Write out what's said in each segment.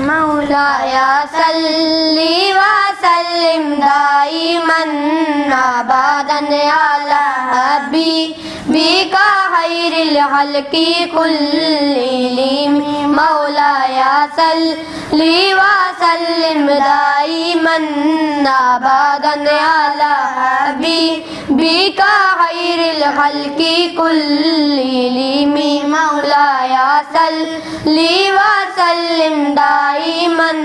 मौलाया सल्ली व सल्लिम दाइमन अबदन अला हबीबिका खैरिल खल्क़ि कुल्लिहिम। मौलाया सल्ली व सल्लिम दाइमन अबदन अला हबीबिका खैरिल खल्क़ि कुल्लिहिम। मौलाया सल्ली व सल्लिम दाइमन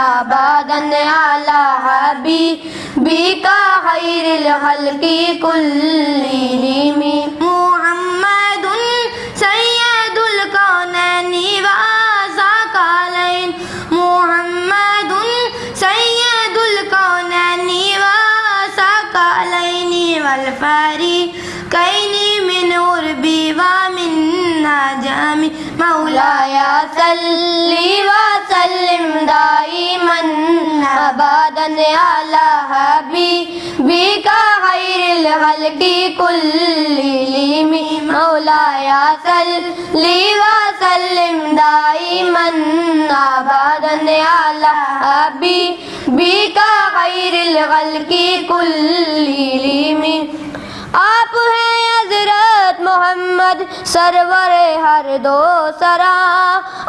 अबदन अला हबीबिका खैरिल खल्क़ि कुल्लिहिम। मुहम्मदुन सय्यदुल कौनैनि व सकलैन। मुहम्मदुन सय्यदुल कौनैनि व सकलैन वल फरीक़ैनि मिन उर्बि व मिन अजमी। मौलाया सल्ली व सल्लिम दाइमन अबदन अला हबीबिका खैरिल खल्क़ि कुल्लिहिम। मौलाया सल्ली व सल्लिम दाइमन अबदन अला हबीबिका खैरिल खल्क़ि कुल्लिहिम। आप हैं हज़रत मोहम्मद सरवर हर दो सरा।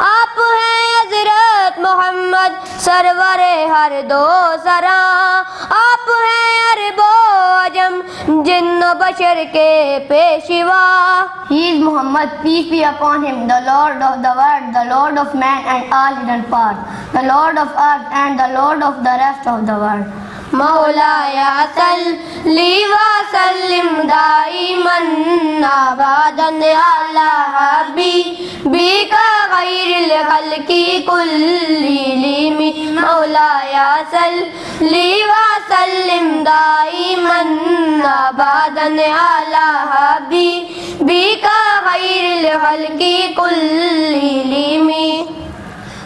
आप हैं हज़रत मोहम्मद सरवर हर दो सरा। आप हैं अरबो अजम जिन्न बशर के Peshwa. He is Muhammad, peace be upon him, the Lord of the world, the Lord of man and all hidden parts, the Lord of earth and the Lord of the rest of the world. मौलाया सल्ली व सल्लिम दाइमन अबदन अला हबीबिका खैरिल खल्क़ि कुल्लिहिम। मौलाया सल्ली व सल्लिम दाइमन अबदन अला हबीबिका खैरिल खल्क़ि कुल्लिहिम।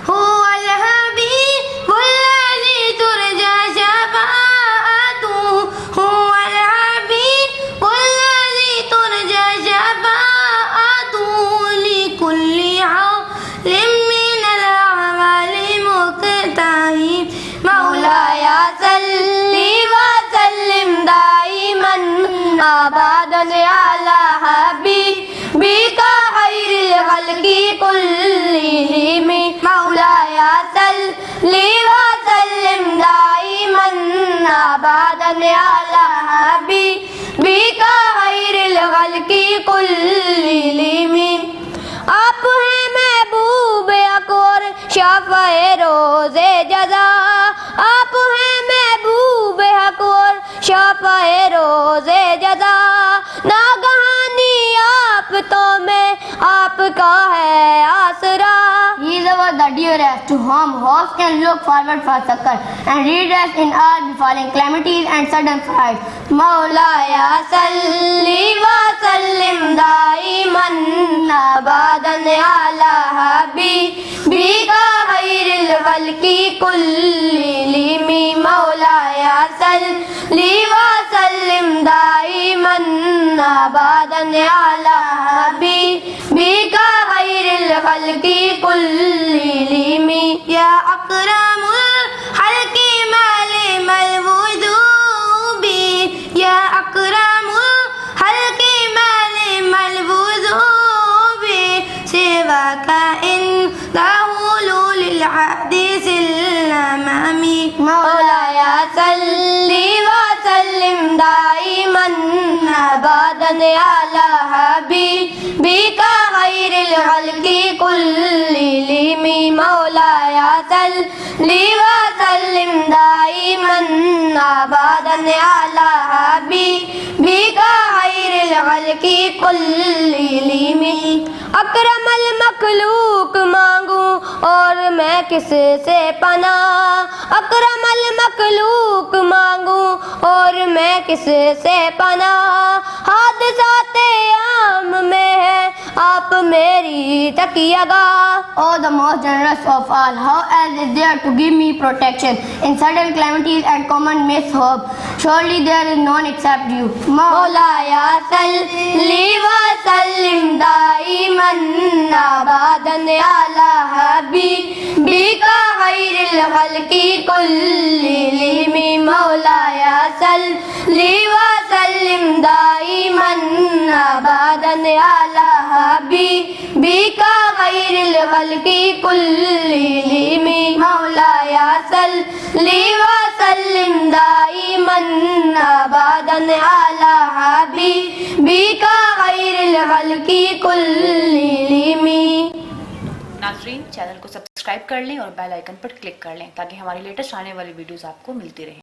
हुवल हबीबुल लज़ी तुरजा शफ़ाअतुहु। हुवल हबीबुल लज़ी तुरजा शफ़ाअतुहु लिकुल्लि हौलिम मिनल अहवालि मुक़तहिम। मौलाया सल्ली व सल्लिम दाइमन अबदन अला हबीबिका खैरिल खल्क़ि कुल्लिहिम। मौलाया सल्ली व सल्लिम दाइमन अबदन अला हबीबिका खैरिल खल्क़ि कुल्लिहिम। आप हैं महबूब अकबर शाफ़ए रोज़े जज़ा। आप हैं महबूब अकबर शाफ़ए रोज़े जज़ा। नागहानी आप तो मैं आपका है आसरा। He is our the dearest, to whom hopes can look forward for succor and redress in all befalling calamities and sudden frights. मौलाया सल्ली व सल्लिम दाइमन अबदन अला हबीबिका खैरिल खल्क़ि कुल्लिहिम। मौलाया सल्ली व सल्लिम दाइमन अबदन अला हबीबिका खैरिल खल्क़ि कुल्लिहिम। या अकरमुल खल्क़ि मालिमल वुजूबी। या अकरमुल खल्क़ि मालिमल वुजूबी। सिवा का इंदहुलुलिल हदीसिल अमामी। मौलाया सल्ली व सल्लिम दाइमन अबदन अला हबीबिका खैरिल खल्क़ि कुल्लिहिम। मौलाया सल्ली व सल्लिम दाइमन अबदन अला हबीबिका खैरिल खल्क़ि कुल्लिहिम। अकरमल मखलूक मांगू और मैं किससे पनाह। अकरमल मखलूक मांगू और मैं किससे पनाह। हादसाते आम में है आप मेरी तकियागाह। Oh, the most generous of all, how else is there to give me protection in sudden calamities and common mishaps? Surely there is none except you. मौलाया सल्ली व सल्लिम दाइमन अबदन अला हबीबिका खैरिल खल्की कुल्लिहिम मौलाया सल्ली व सल्लिम दाइमन अबदन अला हबीबिका खैरिल खल्की कुल्लिहिम मौलाया सल्ली व सल्लिम दाइमन अबदन अला हबीबिका खैरिल खल्की कुल्लिहिम। नाज़रीन, चैनल को सब्सक्राइब कर लें और बेल आइकन पर क्लिक कर लें ताकि हमारी लेटेस्ट आने वाली वीडियोस आपको मिलती रहें।